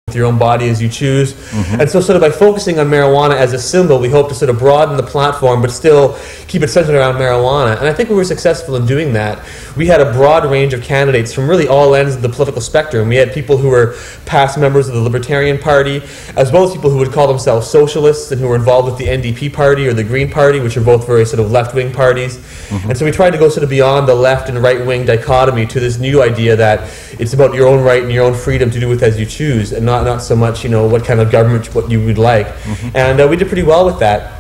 with your own body as you choose. And so sort of by focusing on marijuana as a symbol, we hope to sort of broaden the platform but still keep it centered around marijuana. And I think we were successful in doing that. We had a broad range of candidates from really all ends of the political spectrum. We had people who were past members of the Libertarian Party, as well as people who would call themselves socialists and who were involved with the NDP Party or the Green Party, which are both very sort of left-wing parties. And so we tried to go sort of beyond the left and right-wing dichotomy to this new idea that it's about your own right and your own freedom to do with as you choose, and not so much, you know, what kind of government what you would like. And we did pretty well with that.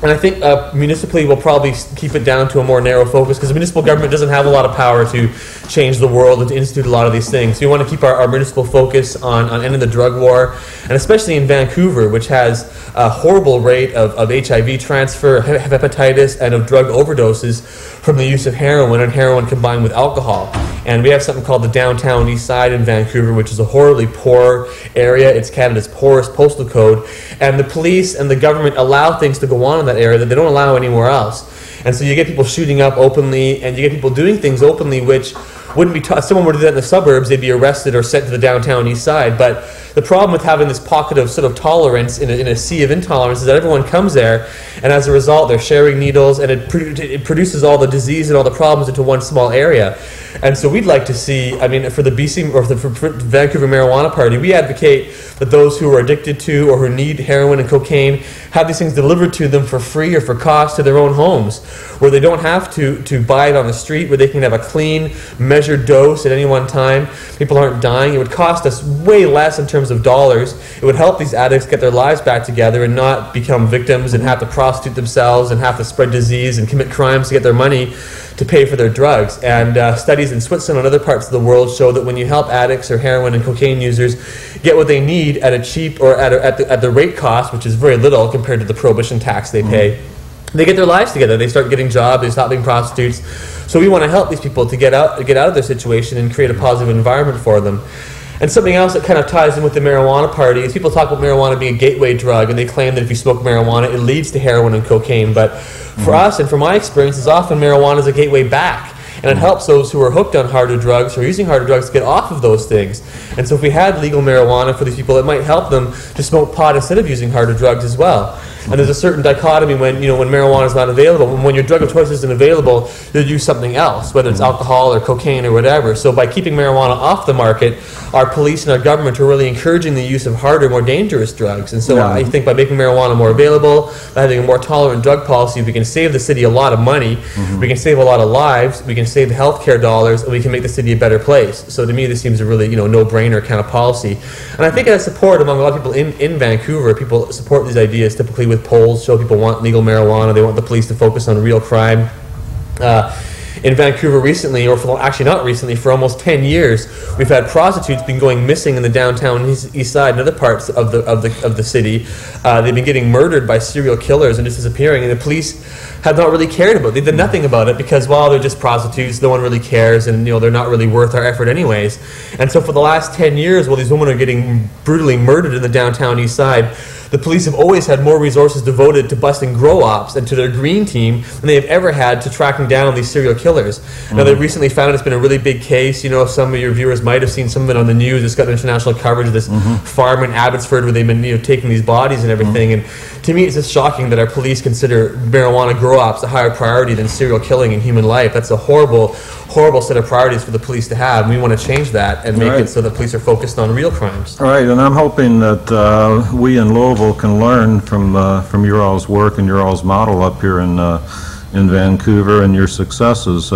And I think municipally we'll probably keep it down to a more narrow focus, because the municipal government doesn't have a lot of power to change the world and to institute a lot of these things. So we want to keep our municipal focus on ending the drug war, and especially in Vancouver, which has a horrible rate of HIV transfer, hepatitis, and of drug overdoses from the use of heroin, and heroin combined with alcohol. And we have something called the downtown east side in Vancouver, which is a horribly poor area. It's Canada's poorest postal code. And the police and the government allow things to go on in that area that they don't allow anywhere else. And so you get people shooting up openly, and you get people doing things openly which wouldn't be if someone were to do that in the suburbs, they'd be arrested or sent to the downtown east side. But the problem with having this pocket of sort of tolerance in a sea of intolerance is that everyone comes there, and as a result they're sharing needles, and it produces all the disease and all the problems into one small area. And so we'd like to see, I mean, for the BC or for Vancouver Marijuana Party, we advocate that those who are addicted to or who need heroin and cocaine have these things delivered to them for free or for cost to their own homes, where they don't have to buy it on the street, where they can have a clean, measured dose at any one time. People aren't dying. It would cost us way less in terms of dollars. It would help these addicts get their lives back together and not become victims and have to prostitute themselves and have to spread disease and commit crimes to get their money to pay for their drugs. And studies in Switzerland and other parts of the world show that when you help addicts or heroin and cocaine users get what they need at a cheap or at the rate cost, which is very little compared to the prohibition tax they pay, they get their lives together. They start getting jobs. They stop being prostitutes. So we want to help these people to get out of their situation and create a positive environment for them. And something else that kind of ties in with the marijuana party is people talk about marijuana being a gateway drug, and they claim that if you smoke marijuana, it leads to heroin and cocaine. But for us, and from my experiences, often marijuana is a gateway back. And it helps those who are hooked on harder drugs, who are using harder drugs, to get off of those things. And so if we had legal marijuana for these people, it might help them to smoke pot instead of using harder drugs as well. And there's a certain dichotomy when marijuana is not available. When your drug of choice isn't available, you'll use something else, whether it's alcohol or cocaine or whatever. So by keeping marijuana off the market, our police and our government are really encouraging the use of harder, more dangerous drugs. And so I think by making marijuana more available, by having a more tolerant drug policy, we can save the city a lot of money, we can save a lot of lives, we can save the healthcare dollars, and we can make the city a better place. So to me, this seems a really no-brainer kind of policy. And I think it has support among a lot of people in Vancouver. People support these ideas typically with polls show people want legal marijuana. They want the police to focus on real crime. In Vancouver recently, or actually not recently, for almost 10 years, we've had prostitutes been going missing in the downtown east side and other parts of the city. They've been getting murdered by serial killers and just disappearing, and the police have not really cared about it. They did nothing about it because, well, they're just prostitutes. No one really cares, and they're not really worth our effort anyways. And so for the last 10 years, while these women are getting brutally murdered in the downtown east side, the police have always had more resources devoted to busting grow ops and to their green team than they have ever had to tracking down these serial killers. Now, they recently found it's been a really big case. Some of your viewers might have seen some of it on the news. It's got international coverage of this farm in Abbotsford where they've been taking these bodies and everything. And to me, it's just shocking that our police consider marijuana grow ops a higher priority than serial killing in human life. That's a horrible set of priorities for the police to have. And we want to change that and make it so that police are focused on real crimes. All right, and I'm hoping that we in Louisville can learn from your all's work and your all's model up here in Vancouver and your successes.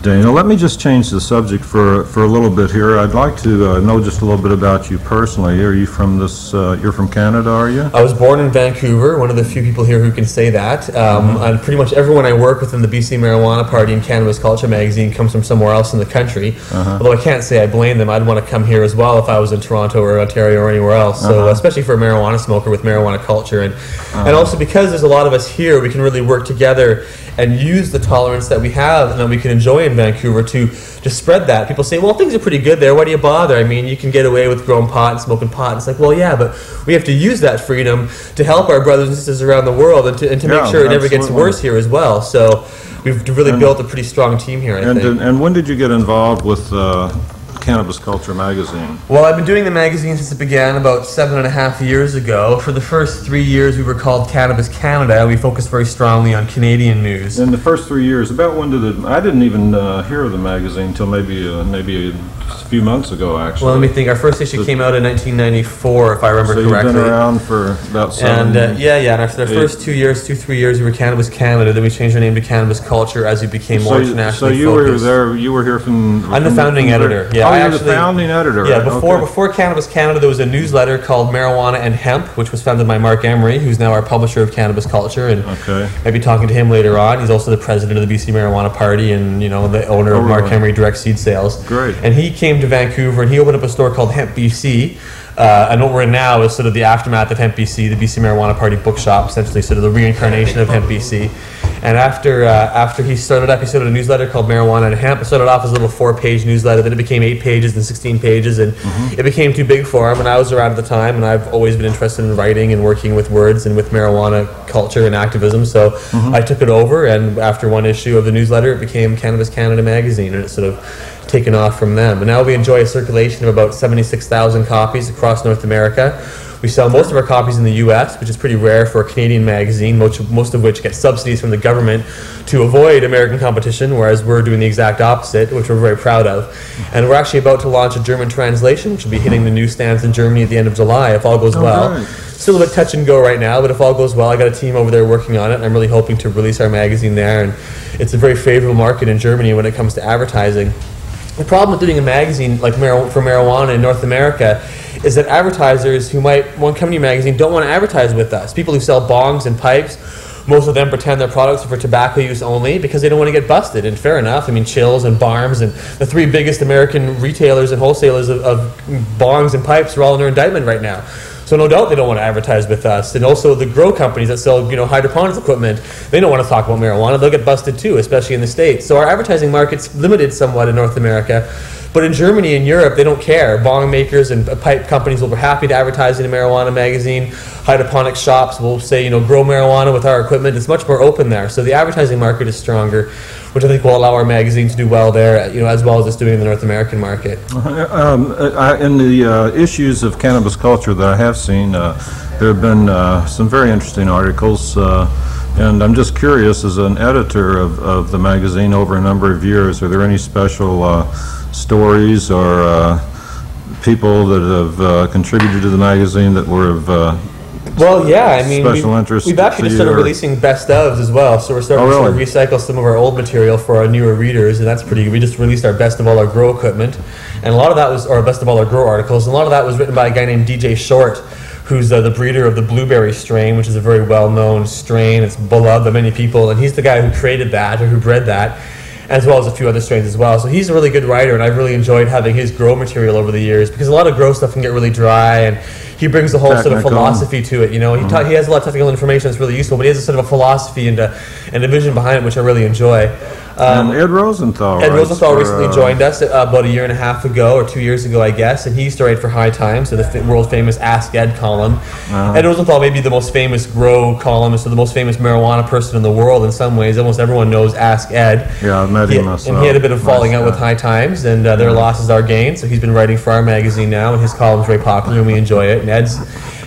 Dana, let me just change the subject for a little bit here. I'd like to know just a little bit about you personally. Are you from you're from Canada, are you? I was born in Vancouver, one of the few people here who can say that. And pretty much everyone I work with in the BC Marijuana Party and Cannabis Culture magazine comes from somewhere else in the country. Although I can't say I blame them. I'd want to come here as well if I was in Toronto or Ontario or anywhere else. So especially for a marijuana smoker with marijuana culture. And also because there's a lot of us here, we can really work together and use the tolerance that we have and that we can enjoy in Vancouver to spread that. People say, well, things are pretty good there. Why do you bother? I mean, you can get away with growing pot and smoking pot. It's like, well, yeah, but we have to use that freedom to help our brothers and sisters around the world and to make sure it never gets worse here as well. So we've really built a pretty strong team here, I think. And when did you get involved with Cannabis Culture magazine? Well, I've been doing the magazine since it began about 7.5 years ago. For the first 3 years, we were called Cannabis Canada. We focused very strongly on Canadian news. In the first 3 years, about when did it? I didn't even hear of the magazine until maybe a few months ago, actually. Well, let me think. Our first issue came out in 1994, if I remember correctly. So you've been around for about 7 And yeah. And after the first 3 years, we were Cannabis Canada. Then we changed our name to Cannabis Culture as we became more internationally focused. You were here from... I'm the founding editor. Yeah, you're the founding editor. Yeah, right? before Cannabis Canada, there was a newsletter called Marijuana and Hemp, which was founded by Mark Emery, who's now our publisher of Cannabis Culture, and I'll be talking to him later on. He's also the president of the BC Marijuana Party and the owner of Mark Emery Direct Seed Sales. Great. And he came to Vancouver and he opened up a store called Hemp BC. And what we're in now is sort of the aftermath of Hemp BC, the BC Marijuana Party bookshop, essentially sort of the reincarnation of Hemp BC. And after he started a newsletter called Marijuana and Hemp. It started off as a little 4-page newsletter, then it became 8 pages and 16 pages, and it became too big for him. And I was around at the time, and I've always been interested in writing and working with words and with marijuana culture and activism. So I took it over, and after one issue of the newsletter, it became Cannabis Canada magazine, and it sort of taken off from them. And now we enjoy a circulation of about 76,000 copies across North America. We sell most of our copies in the U.S., which is pretty rare for a Canadian magazine, most of which get subsidies from the government to avoid American competition, whereas we're doing the exact opposite, which we're very proud of. And we're actually about to launch a German translation, which will be hitting the newsstands in Germany at the end of July, if all goes well. Right. Still a bit touch and go right now, but if all goes well, I got a team over there working on it, and I'm really hoping to release our magazine there. And it's a very favorable market in Germany when it comes to advertising. The problem with doing a magazine like for marijuana in North America is that advertisers who might want to come to your magazine don't want to advertise with us. People who sell bongs and pipes, most of them pretend their products are for tobacco use only because they don't want to get busted. And fair enough. I mean, Chills and Barms and the 3 biggest American retailers and wholesalers of bongs and pipes are all under indictment right now. So no doubt they don't want to advertise with us. And also the grow companies that sell hydroponics equipment, they don't want to talk about marijuana. They'll get busted too, especially in the States. So our advertising market's limited somewhat in North America. But in Germany and Europe, they don't care. Bong makers and pipe companies will be happy to advertise in a marijuana magazine. Hydroponic shops will say, grow marijuana with our equipment. It's much more open there. So the advertising market is stronger, which I think will allow our magazine to do well there, as well as it's doing in the North American market. In the issues of Cannabis Culture that I have seen, there have been some very interesting articles. And I'm just curious, as an editor of the magazine over a number of years, are there any special stories or people that have contributed to the magazine that were of well, yeah, I mean, special interest? We've actually just started releasing best ofs as well, so we're starting to sort of recycle some of our old material for our newer readers, and that's pretty good. We just released our best of all our grow equipment, and a lot of that was, or best of all our grow articles, and a lot of that was written by a guy named DJ Short, who's the breeder of the blueberry strain, which is a very well-known strain. It's beloved by many people, and he's the guy who created that, or who bred that, as well as a few other strains as well. So he's a really good writer, and I've really enjoyed having his grow material over the years, because a lot of grow stuff can get really dry, and he brings the whole sort of philosophy to it. He has a lot of technical information that's really useful, but he has a sort of a philosophy and a vision behind it, which I really enjoy. Ed Rosenthal. Ed Rosenthal recently joined us about 1.5 years ago, or 2 years ago, I guess, and he used to write for High Times, so the world famous Ask Ed column. Ed Rosenthal may be the most famous grow columnist, or the most famous marijuana person in the world in some ways. Almost everyone knows Ask Ed. Yeah, I met him myself. And he had a bit of falling out with High Times, and their losses are gains, so he's been writing for our magazine now, and his column's very popular, and we enjoy it. And Ed's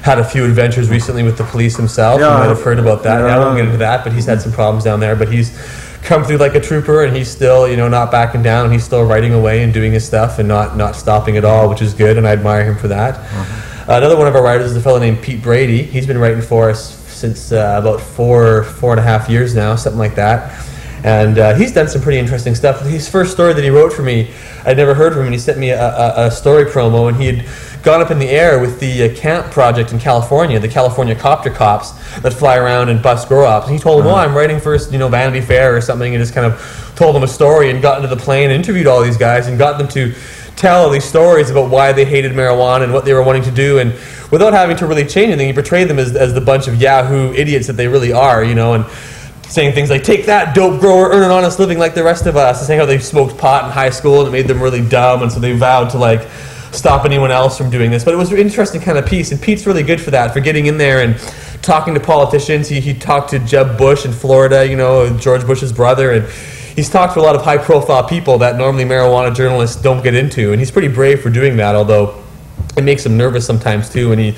had a few adventures recently with the police himself. You might have heard about that. I won't get into that, but he's had some problems down there, but he's come through like a trooper, and he's still, not backing down, and he's still writing away and doing his stuff and not stopping at all, which is good, and I admire him for that. Another one of our writers is a fellow named Pete Brady. He's been writing for us since about 4.5 years now, something like that. And he's done some pretty interesting stuff. His first story that he wrote for me, I'd never heard from him, and he sent me a story promo, and he had gone up in the air with the camp project in California, the California copter cops that fly around and bust grow ops. And he told them, I'm writing for Vanity Fair or something, and just kind of told them a story and got into the plane and interviewed all these guys and got them to tell all these stories about why they hated marijuana and what they were wanting to do, and without having to really change anything, he portrayed them as the bunch of Yahoo idiots that they really are, and saying things like, take that, dope grower, earn an honest living like the rest of us, and saying how they smoked pot in high school and it made them really dumb, and so they vowed to stop anyone else from doing this. But it was an interesting kind of piece, and Pete's really good for that, for getting in there and talking to politicians. He talked to Jeb Bush in Florida, George Bush's brother, and he's talked to a lot of high-profile people that normally marijuana journalists don't get into, and he's pretty brave for doing that, although it makes him nervous sometimes too, and he